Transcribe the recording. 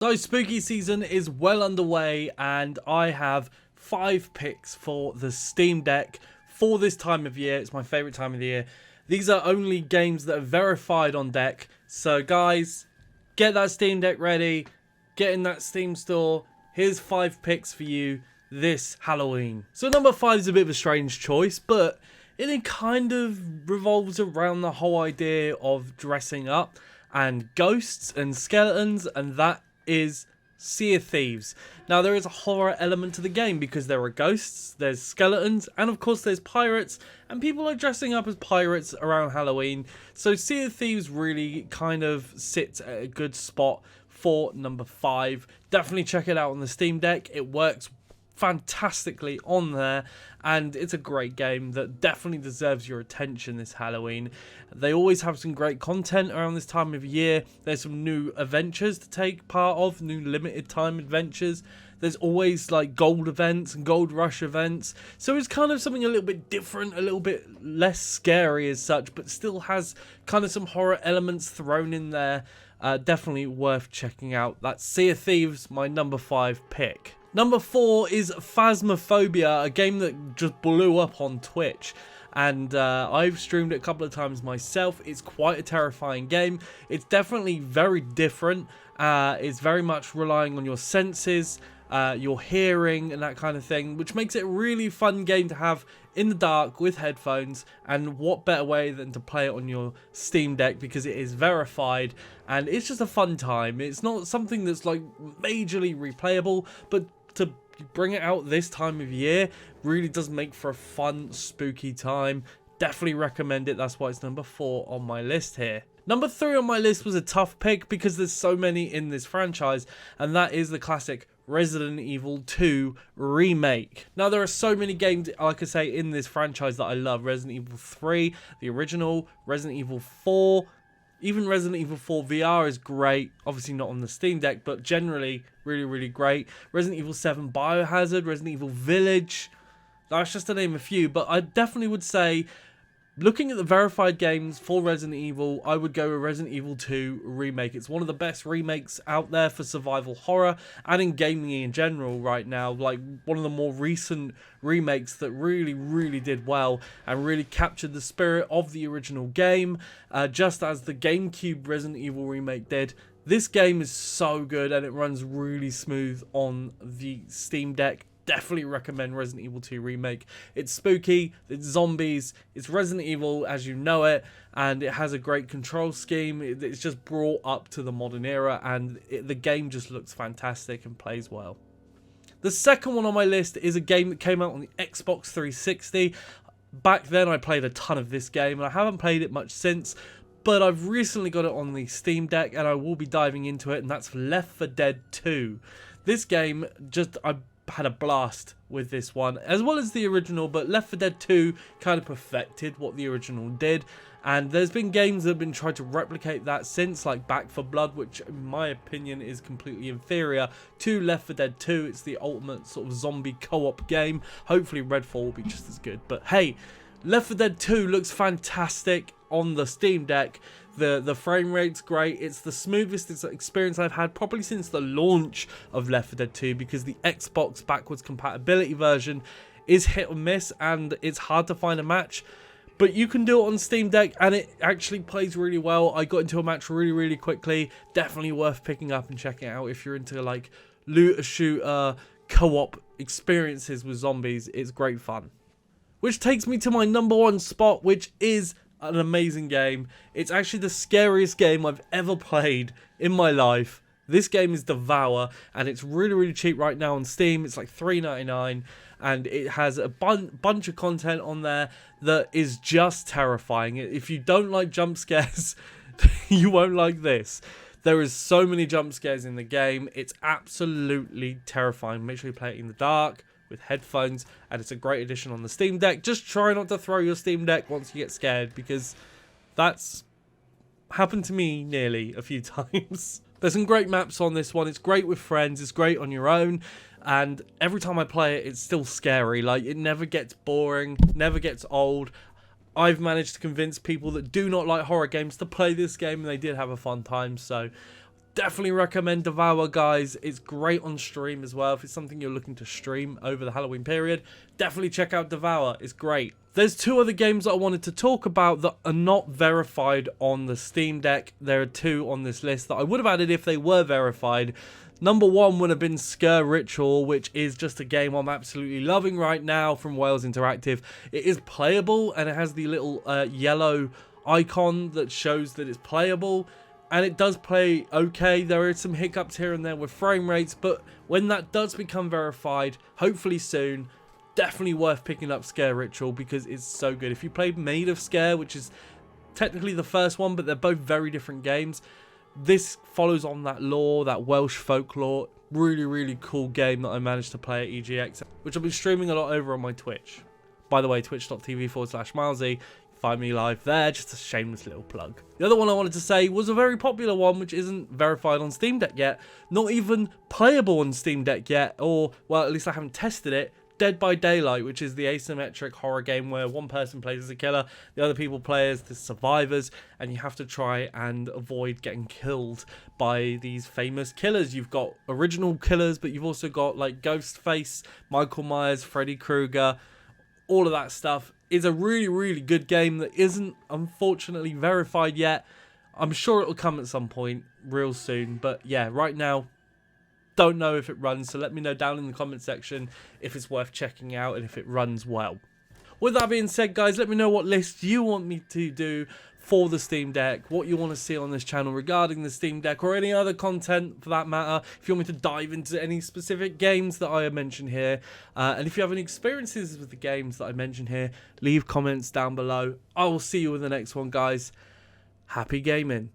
So spooky season is well underway and I have 5 picks for the Steam Deck for this time of year. It's my favourite time of the year. These are only games that are verified on deck. So guys, get that Steam Deck ready. Get in that Steam store. Here's 5 picks for you this Halloween. So number 5 is a bit of a strange choice, but it kind of revolves around the whole idea of dressing up and ghosts and skeletons, and that is Sea of Thieves. Now there is a horror element to the game because there are ghosts, there's skeletons, and of course there's pirates, and people are dressing up as pirates around Halloween. So Sea of Thieves really kind of sits at a good spot for number 5. Definitely check it out on the Steam Deck. It works fantastically on there, and it's a great game that definitely deserves your attention this Halloween. They always have some great content around this time of year. There's some new adventures to take part of, new limited time adventures. There's always like gold events and gold rush events, so it's kind of something a little bit different, a little bit less scary as such, but still has kind of some horror elements thrown in there. Definitely worth checking out. That's Sea of Thieves, my number 5 pick. Number 4 is Phasmaphobia, a game that just blew up on Twitch. And I've streamed it a couple of times myself. It's quite a terrifying game. It's definitely very different. It's very much relying on your senses, your hearing and that kind of thing, which makes it a really fun game to have in the dark with headphones. And what better way than to play it on your Steam Deck, because it is verified and it's just a fun time. It's not something that's like majorly replayable, but to bring it out this time of year really does make for a fun, spooky time. Definitely recommend it. That's why it's number 4 on my list here. Number 3 on my list was a tough pick because there's so many in this franchise, and that is the classic Resident Evil 2 remake. Now there are so many games, like I say, in this franchise that I love. Resident Evil 3, the original, Resident Evil 4, even Resident Evil 4 VR is great. Obviously not on the Steam Deck, but generally really, really great. Resident Evil 7 Biohazard, Resident Evil Village. That's just to name a few, but I definitely would say, looking at the verified games for Resident Evil, I would go with Resident Evil 2 Remake. It's one of the best remakes out there for survival horror and in gaming in general right now. Like one of the more recent remakes that really, really did well and really captured the spirit of the original game, just as the GameCube Resident Evil Remake did. This game is so good and it runs really smooth on the Steam Deck. Definitely recommend Resident Evil 2 Remake. It's spooky, it's zombies, it's Resident Evil as you know it, and it has a great control scheme. It's just brought up to the modern era, and the game just looks fantastic and plays well. The second one on my list is a game that came out on the Xbox 360. Back then I played a ton of this game, and I haven't played it much since, but I've recently got it on the Steam Deck, and I will be diving into it, and that's Left 4 Dead 2. This game, I had a blast with this one, as well as the original, but Left 4 Dead 2 kind of perfected what the original did, and there's been games that have been trying to replicate that since, like Back 4 Blood, which in my opinion is completely inferior to Left 4 Dead 2. It's the ultimate sort of zombie co-op game. Hopefully Redfall will be just as good, but hey, Left 4 Dead 2 looks fantastic on the Steam Deck. The frame rate's great. It's the smoothest experience I've had probably since the launch of Left 4 Dead 2, because the Xbox backwards compatibility version is hit or miss and it's hard to find a match. But you can do it on Steam Deck and it actually plays really well. I got into a match really, really quickly. Definitely worth picking up and checking out if you're into like looter shooter co-op experiences with zombies. It's great fun. Which takes me to my number 1 spot, which is an amazing game. It's actually the scariest game I've ever played in my life. This game is Devoured, and it's really, really cheap right now on Steam. It's like $3.99, and it has a bunch of content on there that is just terrifying. If you don't like jump scares, you won't like this. There is so many jump scares in the game. It's absolutely terrifying. Make sure you play it in the dark with headphones, and it's a great addition on the Steam Deck. Just try not to throw your Steam Deck once you get scared, because that's happened to me nearly a few times. There's some great maps on this one. It's great with friends, it's great on your own, and every time I play it, it's still scary. Like, it never gets boring, never gets old. I've managed to convince people that do not like horror games to play this game, and they did have a fun time, so Definitely recommend Devoured, guys. It's great on stream as well. If it's something you're looking to stream over the Halloween period, definitely check out Devoured. It's great. There's two other games that I wanted to talk about that are not verified on the Steam Deck. There are two on this list that I would have added if they were verified. Number one would have been Scur Ritual, which is just a game I'm absolutely loving right now from Wales Interactive. It is playable, and it has the little yellow icon that shows that it's playable. And it does play okay. There are some hiccups here and there with frame rates, but when that does become verified, hopefully soon, definitely worth picking up Scur Ritual because it's so good. If you played Made of Scare, which is technically the first one, but they're both very different games, this follows on that lore, that Welsh folklore. Really, really cool game that I managed to play at EGX, which I'll be streaming a lot over on my Twitch. By the way, twitch.tv/Milesy. Find me live there, just a shameless little plug. The other one I wanted to say was a very popular one, which isn't verified on Steam Deck yet. Not even playable on Steam Deck yet, or, well, at least I haven't tested it. Dead by Daylight, which is the asymmetric horror game where one person plays as a killer, the other people play as the survivors, and you have to try and avoid getting killed by these famous killers. You've got original killers, but you've also got like Ghostface, Michael Myers, Freddy Krueger, all of that stuff. Is a really, really good game that isn't unfortunately verified yet. I'm sure it'll come at some point real soon, but yeah, right now, don't know if it runs, so let me know down in the comment section if it's worth checking out and if it runs well. With that being said, guys, let me know what list you want me to do for the Steam Deck, what you want to see on this channel regarding the Steam Deck, or any other content for that matter. If you want me to dive into any specific games that I mentioned here, and if you have any experiences with the games that I mentioned here, leave comments down below. I will see you in the next one, guys. Happy gaming.